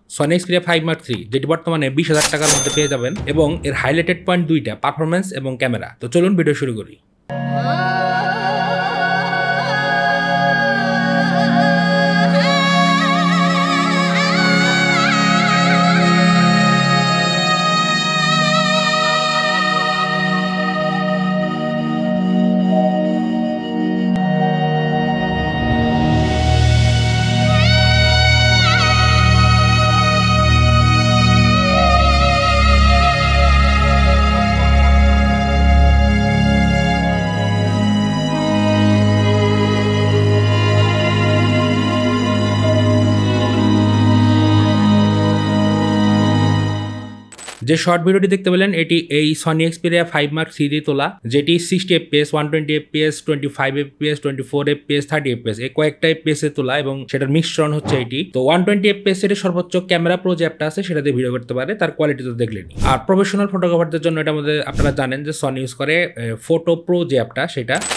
Sony Xperia 5 Mark III, যেটি বর্তমানে 20,000 টাকার মধ্যে পেয়ে যাবেন এবং এর হাইলাইটেড পয়েন্ট দুইটা, পারফরমেন্স এবং ক্যামেরা। তো চলুন ভিডিও শুরু করি। যে শর্ট ভিডিওটি দেখতে পেলেন এটি এই Sony Xperia 5 Mark III দিয়ে তোলা, যেটি 60 fps, 120 fps, 25 fps, 24 fps, 30 fps এই কয়েকটা fps এ তোলা এবং সেটার মিশ্রণ হচ্ছে এটি। তো 120 fps এর সর্বোচ্চ ক্যামেরা প্রো যে অ্যাপটা আছে সেটা দিয়ে ভিডিও করতে পারে, তার কোয়ালিটি তো দেখলেনি। আর প্রফেশনাল ফটোগ্রাফারদের জন্য এটার মধ্যে আপনারা জানেন যে Sony ইউজ করে ফটো প্রো যে অ্যাপটা,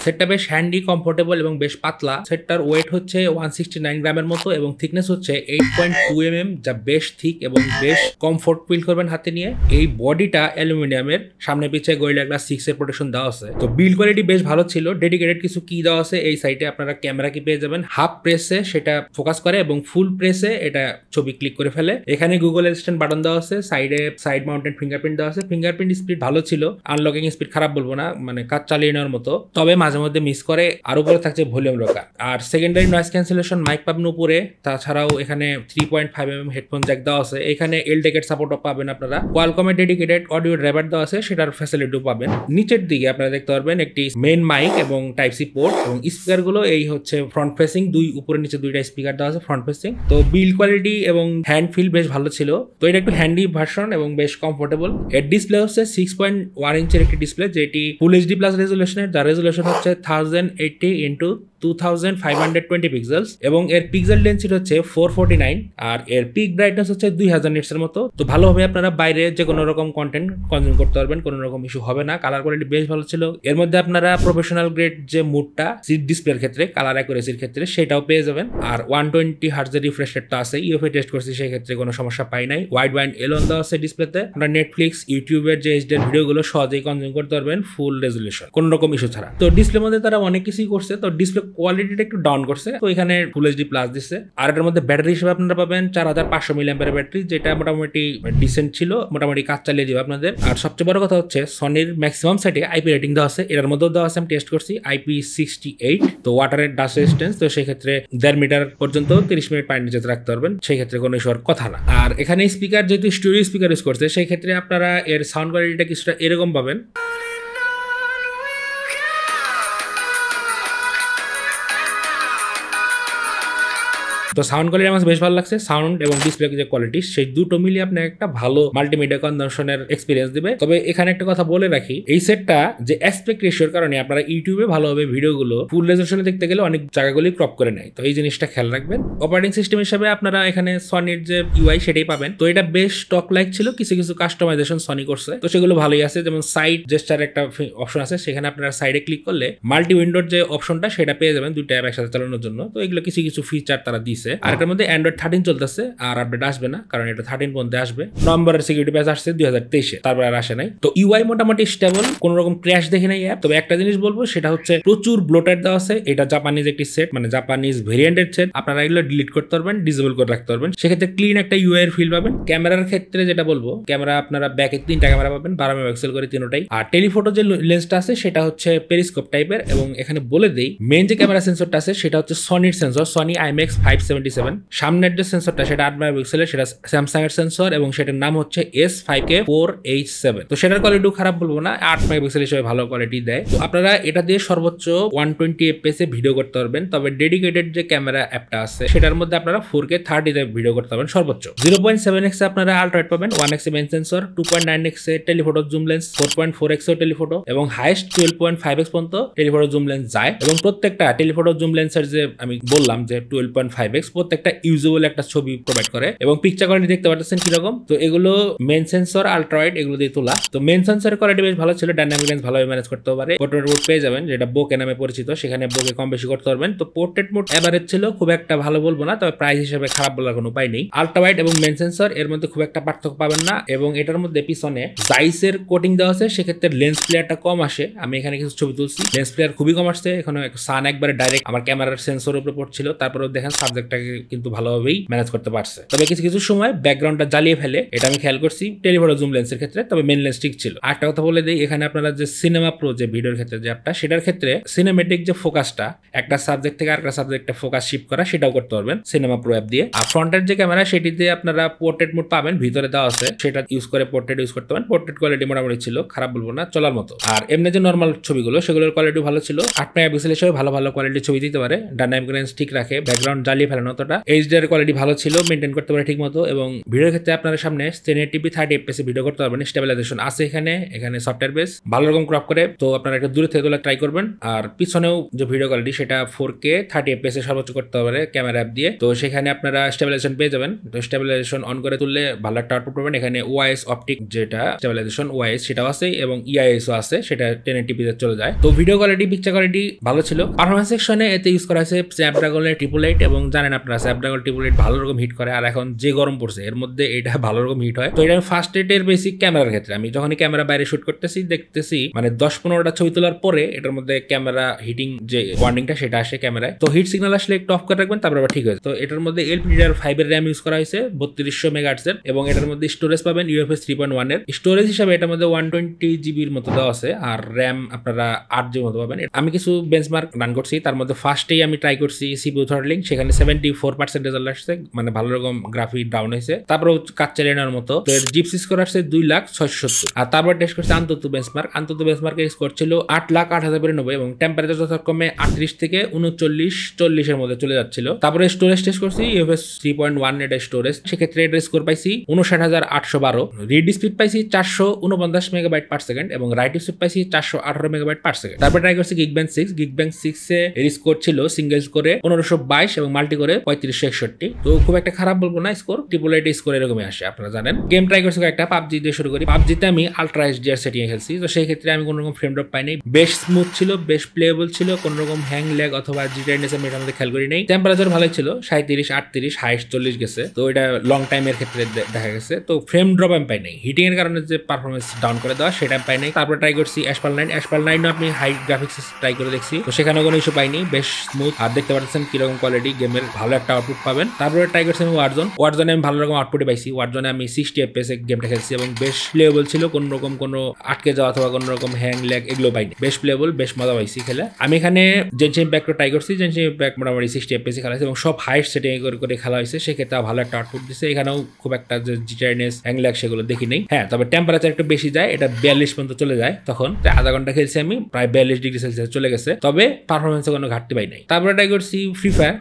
সেটটা বেশ হ্যান্ডি, কমফোর্টেবল এবং বেশ পাতলা। সেটটার ওয়েট হচ্ছে 169 গ্রামের মতো এবং থিকনেস হচ্ছে 8.2 mm, যা বেশ থিক এবং বেশ কমফোর্ট ফিল করবেন হাতে নিয়ে। এই বডিটা অ্যালুমিনিয়ামের, সামনে পিছে গরিলা গ্লাস 6 এর প্রোটেকশন দেওয়া আছে। তো বিল্ড কোয়ালিটি বেশ ভালো ছিল। ডেডিকেটেড কিছু কি দেওয়া আছে এই সাইটে, আপনারা ক্যামেরা কি পেয়ে যাবেন। হাফ প্রেসে সেটা ফোকাস করে এবং ফুল প্রেসে এটা ছবি ক্লিক করে ফেলে। এখানে গুগল অ্যাসিস্ট্যান্ট বাটন দেওয়া আছে, সাইডে সাইড মাউন্টেড ফিঙ্গারপ্রিন্ট দেওয়া আছে। ফিঙ্গারপ্রিন্ট স্পিড ভালো ছিল, আনলকিং স্পিড খারাপ বলবো না, মানে কাজ চালিয়ে নেওয়ার মতো, তবে মাঝে মধ্যে মিস করে। আর উপরে থাকছে ভলিউম রকা। আর সেকেন্ডারি নয়েজ ক্যান্সেলেশন মাইক পাবেন উপরে, তাছাড়াও এখানে 3.5 mm হেডফোন জ্যাক দেওয়া আছে। এখানে এলডেকেট সাপোর্টও পাবেন আপনারা। কোয়ালকমের ডেডিকেটেড অডিও ড্রাইভার দেওয়া আছে, সেটার ফ্যাসিলিটিও পাবেন। নিচের দিকে আপনারা দেখতে পারবেন একটি মেইন মাইক এবং টাইপ সি পোর্ট এবং স্পিকার গুলো এই হচ্ছে ফ্রন্ট ফেসিং, দুই উপরে নিচে দুইটা স্পিকার দেওয়া আছে ফ্রন্ট ফেসিং। তো বিল্ড কোয়ালিটি এবং হ্যান্ড ফিল বেশ ভালো ছিল। তো এটা একটু হ্যান্ডি ভার্সন এবং বেশ কমফোর্টেবল। এর ডিসপ্লে হচ্ছে 6.1 ইঞ্চের একটি ডিসপ্লে, যেটি ফুল এইচডি প্লাস রেজুলেশনের, যার রেজুলেশন হচ্ছে 1080 ইন্টু 2520 পিক্সেলস এবং এর পিক্সেল ডেনসিটি হচ্ছে 449 আর এর পিক ব্রাইটনেস হচ্ছে 2000 নিটস এর মতো। তো ভালোভাবে আপনারা বাইরে যে কোনো রকম কন্টেন্ট কনজিউম করতে পারবেন, কোনো রকম ইস্যু হবে না। কালার কোয়ালিটি বেশ ভালো ছিল। এর মধ্যে আপনারা প্রফেশনাল গ্রেড যে মুডটা ডিসপ্লের ক্ষেত্রে, কালার অ্যাকুরেসির ক্ষেত্রে সেটাও পেয়ে যাবেন। আর 120 হার্টজের রিফ্রেশ রেটটা আছে, ইউএফএ টেস্ট করছি, সেই ক্ষেত্রে কোনো সমস্যা পাই নাই। ওয়াইড ব্যান্ড এলন দেওয়া আছে ডিসপ্লেতে। আপনারা নেটফ্লিক্স, ইউটিউবের যে এইচডি ভিডিওগুলো সহজেই কনজিউম করতে পারবেন ফুল রেজুলেশন, কোনো রকম ইস্যু ছাড়া। তো ডিসপ্লের মধ্যে তারা অনেক কিছুই করছে। তো ডিসপ্লে কোয়ালিটিটা একটু ডাউন করছে, তো এখানে ফুল এইচডি প্লাস দিচ্ছে। আর এটার মধ্যে ব্যাটারি হিসেবে আপনারা পাবেন 4500 মিলিঅ্যাম্পিয়ারের ব্যাটারি, যেটা মোটামুটি ডিসেন্ট ছিল, মোটামুটি কাজ চালিয়ে যাবে আপনাদের। আর সবচেয়ে বড় কথা হচ্ছে সনির ম্যাক্সিমাম সাইটে আইপি রেটিং দেওয়া আছে, এটার মধ্যেও দেওয়া আছে, আমি টেস্ট করছি IP68। তো ওয়াটারের ডাস্ট রেজিস্ট্যান্স, তো সেই ক্ষেত্রে 1.5 মিটার পর্যন্ত 30 মিনিট পানি নিচে রাখতে পারবেন, সেই ক্ষেত্রে কোনো ইস্যুর কথা না। আর এখানে স্পিকার যেহেতু স্টুডিও স্পিকার ইউজ করছে, সেই ক্ষেত্রে আপনারা এর সাউন্ড কোয়ালিটিটা কিছুটা এরকম পাবেন। তো সাউন্ড কোয়ালিটি আমার বেশ ভালো লাগছে। সাউন্ড এবং ডিসপ্লে যে কোয়ালিটি, সেই দুটো মিলিয়ে আপনাকে একটা ভালো মাল্টিমিডিয়া কনজাম্পশনের এক্সপিরিয়েন্স দিবে। তবে এখানে একটা কথা বলে রাখি, এই সেটটা যে অ্যাসপেক্ট রেশিওর কারণে আপনারা ইউটিউবে ভালোভাবে ভিডিওগুলো ফুল রেজোলিউশনে দেখতে গেলে অনেক জায়গাগুলি ক্রপ করে নেয়। তো এই জিনিসটা খেয়াল রাখবেন। অপারেটিং সিস্টেম হিসেবে আপনারা এখানে সনির যে ইউআই সেটাই পাবেন। তো এটা বেশ স্টক লাইক ছিল, কিছু কিছু কাস্টমাইজেশন সনি করছে, তো সেগুলো ভালোই আছে। যেমন সাইড জেস্টার একটা অপশন আছে, সেখানে আপনারা সাইডে ক্লিক করলে মাল্টি উইন্ডোর যে অপশনটা সেটা পেয়ে যাবেন দুইটা অ্যাপ একসাথে চালানোর জন্য। তো এগুলো কিছু কিছু ফিচার তারা দিছে। আর এটার মধ্যে অ্যান্ড্রয়েড 13 চলতেছে, আর আপডেট আসবে না, কারণ এটা 13 পর্যন্ত আসবে। নভেম্বরের সিকিউরিটি প্যাচ আসছে 2023-এ, তারপর আর আসে নাই। তো ইউআই মোটামুটি স্টেবল, কোন রকম ক্র্যাশ দেখে নাই অ্যাপ। তবে একটা জিনিস বলবো, সেটা হচ্ছে প্রচুর ব্লোটার দেওয়া আছে। এটা জাপানিজ একটি সেট, মানে জাপানিজ ভেরিয়েন্টের সেট। আপনারা এগুলো ডিলিট করতে পারবেন, ডিসেবল করে রাখতে পারবেন, সেক্ষেত্রে ক্লিন একটা ইউআই এর ফিল পাবেন। ক্যামেরার ক্ষেত্রে যেটা বলবো, ক্যামেরা আপনারা ব্যাকে 3টা ক্যামেরা পাবেন, 12 মেগাপিক্সেল করে তিনটাই। আর টেলিফটো যে লেন্সটা আছে সেটা হচ্ছে পেরিস্কোপ টাইপের। এবং এখানে বলে দেই, মেইন যে ক্যামেরা সেন্সরটা আছে সেটা হচ্ছে সনির সেন্সর, সনি IMX 577। সামনের যে সেন্সরটা সেটা 8 মেগাপিক্সেলের, সেটা স্যামসাং এর সেন্সর এবং সেটার নাম হচ্ছে S5K4H7। তো সেটার কোয়ালিটিও খারাপ বলবো না, 8 মেগাপিক্সেল হিসেবে ভালো কোয়ালিটি দেয়। তো আপনারা এটা দিয়ে সর্বোচ্চ 120 fps এ ভিডিও করতে পারবেন। তবে ডেডিকেটেড যে ক্যামেরা অ্যাপটা আছে সেটার মধ্যে আপনারা 4K 30 তে ভিডিও করতে পারবেন সর্বোচ্চ। 0.7x এ আপনারা আলট্রা ওয়াইড পাবেন, 1x এ মেইন সেন্সর, 2.9x এ টেলিফটো জুম লেন্স, 4.4x এ টেলিফটো এবং হাইয়েস্ট 12.5x পর্যন্ত টেলিফটো জুম লেন্স যায়। এবং প্রত্যেকটা টেলিফটো জুম লেন্সের যে আমি বললাম যে 12.5x, প্রত্যেকটা ইউজেবল একটা ছবি প্রোভাইড করে এবং পিকচার কোয়ালিটি দেখতে পাচ্ছেন কিরকম। তো এগুলো মেন সেন্সর আলট্রা ওয়াইড এগুলো দিয়ে তোলা। তো মেন সেন্সরের কোয়ালিটি বেশ ভালো ছিল, ডাইনামিক রেঞ্জ ভালোভাবে ম্যানেজ করতে পারে। পোর্ট্রেট মোড পেয়ে যাবেন যেটা বোকে নামে পরিচিত, সেখানে বোকে কম বেশি করতে পারবেন। তো পোর্ট্রেট মোড এভারেজ ছিল, খুব একটা ভালো বলবো না, তবে প্রাইস হিসেবে খারাপ বলার কোনো উপায় নেই। আলট্রা ওয়াইড এবং মেন সেন্সর এর মধ্যে খুব একটা পার্থক্য পাবেন না এবং এটার মধ্যে পিছনে জাইসের কোটিং দেওয়া আছে, সেক্ষেত্রে লেন্স ফ্লেয়ারটা কম আসে। আমি এখানে কিছু ছবি তুলছি, লেন্স ফ্লেয়ার খুবই কম আসছে। এখানে সান একবারে ডাইরেক্ট আমার ক্যামেরার সেন্সর উপরে পড়ছিল, তারপরেও দেখেন সাবজেক্টটাকে কিন্তু ভালোভাবেই ম্যানেজ করতে পারছে। তবে কিছু কিছু সময় ব্যাকগ্রাউন্ডটা জ্বালিয়ে ফেলে, এটা আমি খেয়াল করছি টেলিফটো জুম লেন্সের ক্ষেত্রে। তবে মেন লেন্স ঠিক ছিল। আরেকটা কথা বলে দিই, এখানে আপনারা যে সিনেমা প্রো যে ভিডিওর ক্ষেত্রে যে অ্যাপটা, সেটার ক্ষেত্রে সিনেমেটিক যে ফোকাসটা একটা সাবজেক্ট থেকে আরেকটা সাবজেক্টে ফোকাস শিফট করা, সেটাও করতে পারবেন সিনেমা প্রো অ্যাপ দিয়ে। আর ফ্রন্টের যে ক্যামেরা সেটিতে আপনারা পোর্ট্রেট মোড পাবেন, ভিতরে দেওয়া আছে, সেটা ইউজ করে পোর্ট্রেট ইউজ করতে পারেন। পোর্ট্রেট কোয়ালিটি মোটামুটি ছিল, খারাপ বলবো না, চলার মতো। আর এমনি যে নর্মাল ছবিগুলো সেগুলোর কোয়ালিটি ভালো ছিল। 8 মেগাপিক্সেল হিসেবে ভালো ভালো কোয়ালিটির ছবি দিতে পারে, ডাইনামিক রেঞ্জ ঠিক রাখে, ব্যাকগ্রাউন্ড জ্বালিয়ে ফেলে না অতটা। এইচডিআর কোয়ালিটি ভালো ছিল, মেনটেন করতে পারে ঠিক মতো। এবং ভিডিওর ক্ষেত্রে আপনার সামনে 1080p 30 fps ভিডিও করতে পারবেন, স্টেবিলাইজেশন আছে এখানে সফটওয়্যার বেস ভালো রকম ক্রপ করে। তো আপনারা একটু দূরে থেকে তোলা ট্রাই করবেন। আর পিছনেও যে ভিডিও কোয়ালিটি সেটা 4K 30 fps এ সর্বোচ্চ করতে পারে ক্যামেরা অ্যাপ দিয়ে। তো সেখানে আপনারা স্টেবিলাইজেশন পেয়ে যাবেন। তো স্টেবিলাইজেশন অন করে তুললে ভালো একটা আউটপুট পাবেন। এখানে ওআইএস অপটিক যেটা স্টেবিলাইজেশন ওআইএস সেটাও আছে এবং ইআইএসও আছে, সেটা 1080p তে চলে যায়। তো ভিডিও কোয়ালিটি পিকচার কোয়ালিটি ভালো ছিল। পারফরম্যান্স সেকশনে এতে ইউজ করা হয়েছে স্ন্যাপড্রাগনের 888 এবং জানেন আপনারা স্ন্যাপড্রাগন 888 ভালো রকম হিট করে। আর এখন যে গরম পড়ছে এর মধ্যে এটা ভালো রকম হিট হয়। তো এটা আমি ফার্স্ট এর বেসিক ক্যামেরার ক্ষেত্রে আমি যখনই ক্যামেরা বাইরে শুট করতেছি দেখতেছি মানে 10-15টা ছবি তোলার পরে এটার মধ্যে ক্যামেরা হিটিং যে ওয়ার্নিংটা সেটা আসে ক্যামেরায়। তো হিট সিগন্যাল আসলে একটু অফ করে রাখবেন, তারপর আবার ঠিক হয়েছে। তো এটার মধ্যে LPDDR5 এর র্যাম ইউজ করা হয়েছে 3200 মেগাহার্টজ এর এবং এটার মধ্যে স্টোরেজ পাবেন UFS 3.1 এর স্টোরেজ হিসাবে। এটার মধ্যে 120 GB এর মতো দেওয়া আছে আর র্যাম আপনারা 8 GB মতো পাবেন। আমি কিছু বেঞ্চমার্ক রান করছি, তার মধ্যে ফার্স্টেই আমি ট্রাই করছি CPU থ্রটলিং, সেখানে 74% রেজাল্ট আসছে, মানে ভালো রকম গ্রাফিক ডাউন হয়েছে। তারপর কাজ চালিয়ে নেওয়ার মতো। তো এর জিপসি স্কোর আসছে 2,670,000 আর তারপর টেস্ট করছে আন্তত বেঞ্চমার্কের স্কোর ছিল 8,08,090 এবং টেম্পারেচার যথাক্রমে 38 থেকে 39-40 এর মধ্যে চলে যাচ্ছিল। তারপরে স্টোরেজ টেস্ট করছি UFS 3.1 এটা স্টোরেজ, সেক্ষেত্রে এটা স্কোর পাইছি 59,812। রিড স্পিড পাইছি 449 মেগাবাইট পার সেকেন্ড এবং রাইট স্পিড পাইছি 418 মেগাবাইট পার সেকেন্ড। তারপর ট্রাই করছি গিগব্যাংক 6 এর স্কোর ছিল সিঙ্গেল স্কোরে 1522 এবং মাল্টি করে 3561। তো খুব একটা খারাপ বলবো না স্কোর, 888 স্কোর এরকমই আসে আপনারা জানেন। গেম ট্রাই করছি একটা পাবজি দিয়ে শুরু করি। পাবজিতে আমি আলট্রা এইচডিআর সেটিং এ খেলছি, তো সেই ক্ষেত্রে আমি কোনো রকম ফ্রেম ড্রপ পাইনি, বেশ স্মুথ ছিল, বেশ প্লেয়েবল ছিল, কোনো রকম হ্যাং ল্যাগ অথবা জিটারনেস আমি এটার মধ্যে খেয়াল করি নাই। টেম্পারেচার ভালোই ছিল 37-38, হাইস্ট 40 গেছে, তো এটা লং টাইমের ক্ষেত্রে দেখা গেছে। তো ফ্রেম ড্রপ আমি পাই নাই, হিটিং এর কারণে যে পারফরমেন্স ডাউন করে দেওয়া সেটা আমি পাই নাই। তারপর ট্রাই করছি অ্যাসপাল 9 আপনি হাই গ্রাফিক্স ট্রাই করে দেখছি, তো সেখানে কোনো ইস্যু পাইনি, বেশ স্মুথ। আর দেখতে পাচ্ছেন কিরকম কোয়ালিটি, গেমের ভালো একটা আউটপুট পাবেন। তারপরে ট্রাই করছি আমি ওয়ারজোনে আমি ভালো রকম আউটপুটে পাইছি। ওয়ারজোনে আমি 60 FPS গেমটা খেলছি এবং বেশ প্লেয়েবল ছিল, কোন রকম কোনো আটকে যাওয়া অথবা কোনো রকম হ্যাং ল্যাগ এগুলো পাইনি, বেশ প্লেয়েবল, বেশ মজা পাইছি খেলে। আমি এখানে জেনসিং ইম্প্যাক্টও ট্রাই করছি, জেনসিং ইম্প্যাক্ট মোটামুটি 60 FPS খেলা হয়েছে এবং সব হাইস্ট সেটিং করে খেলা হয়েছে, সেক্ষেত্রে ভালো একটা আউটপুট দিচ্ছে। এখানেও খুব একটা যে জিটারনেস হ্যাং ল্যাগ সেগুলো দেখি নেই। হ্যাঁ, তবে টেম্পারেচার একটু বেশি যায়, এটা 42 পর্যন্ত চলে যায়, তখন আধা ঘন্টা খেলছি আমি, প্রায় 42 ডিগ্রি সেলসিয়াস চলে গেছে, তবে পারফরমেন্সে কোনো ঘাটতি পাই নাই। তারপরে ট্রাই করছি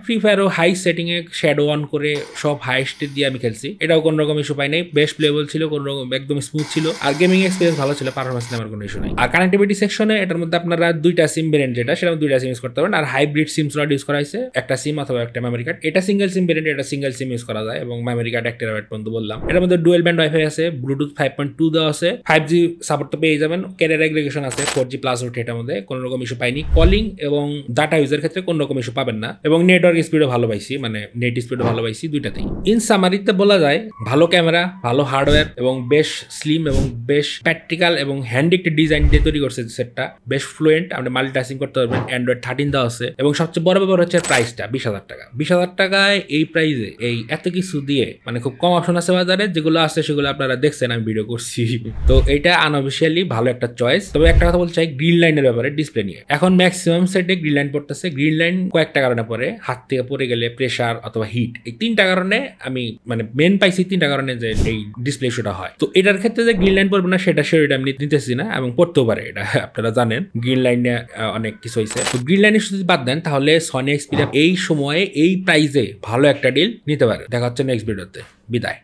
ফ্রি ফায়ারও হাই সেটিং এ শ্যাডো অন করে সব হাইস্ট দিয়ে আমি খেলছি, এটাও কোনো রকম ইস্যু পাই নাই, বেশ প্লেয়েবল ছিল, কোনো রকম একদম স্মুথ ছিল আর গেমিং এক্সপিরিয়েন্স ভালো ছিল, পারফরমেন্স নিয়ে আমার কোনো ইস্যু নাই। আর কানেক্টিভিটি সেকশনে এটার মধ্যে আপনারা দুইটা সিম ভেরিয়েন্ট যেটা সেটা দুইটা সিম ইউজ করতে পারেন। আর হাইব্রিড সিম স্লট ইউজ করা হয়েছে, একটা সিম অথবা একটা মেমরি কার্ড। এটা সিঙ্গেল সিম ভেরিয়েন্ট, এটা সিঙ্গেল সিম ইউজ করা যায় এবং মেমরি কার্ড 1 টেরাবাইট পর্যন্ত বললাম। এটার মধ্যে ডুয়েল ব্যান্ড ওয়াইফাই আছে, ব্লুটুথ 5.2 দেওয়া আছে, 5G সাপোর্ট তো পেয়ে যাবেন, ক্যারিয়ার এগ্রিগেশন আছে, 4G প্লাস ওঠে, এটার মধ্যে কোনো রকম ইস্যু পাইনি। কলিং এবং ডাটা ইউজের ক্ষেত্রে কোনো রকম ইস্যু পাবেন না এবং নেটওয়ার্ক স্পিডও ভালো পাইছি, মানে নেট স্পিডও ভালো পাইছি, দুইটাতেই। ইন সামারিতে বলা যায় ভালো ক্যামেরা, ভালো হার্ডওয়্যার এবং বেশ স্লিম এবং বেশ প্র্যাকটিক্যাল এবং হ্যান্ডি একটা ডিজাইন দিয়ে তৈরি করছে সেটটা, বেশ ফ্লুয়েন্ট, আপনি মাল্টিটাস্কিং করতে পারবেন। অ্যান্ড্রয়েড 13 দেওয়া আছে এবং সবচেয়ে বড় ব্যাপার হচ্ছে প্রাইসটা 20,000 টাকা। 20,000 টাকায় এই প্রাইসে এই এত কিছু দিয়ে, মানে খুব কম অপশন আছে বাজারে, যেগুলো আছে সেগুলো আপনারা দেখছেন, আমি ভিডিও করছি। তো এটা আনঅফিসিয়ালি ভালো একটা চয়েস। তবে একটা কথা বলতে চাই গ্রিন লাইনের ব্যাপারে, ডিসপ্লে নিয়ে এখন ম্যাক্সিমাম সেটে গ্রিন লাইন পড়তেছে। গ্রিন লাইন কয়েকটা কারণে পড়ে, হাত থেকে পড়ে গেলে, প্রেসার অথবা হিট, এই 3টা কারণে আমি মানে মেন পাইছি, 3টা কারণে যে এই ডিসপ্লে ইস্যুটা হয়। তো এটার ক্ষেত্রে যে গ্রিন লাইন পড়বে না সেটা আমি নিতেছি না এবং পড়তেও পারে, এটা আপনারা জানেন গ্রিন লাইনে অনেক কিছু হয়েছে। তো গ্রিন লাইন ইস্যু যদি বাদ দেন তাহলে সনি এক্সপিরিয়া এই সময়ে এই প্রাইসে ভালো একটা ডিল নিতে পারে। দেখা হচ্ছে নেক্সট ভিডিওতে, বিদায়।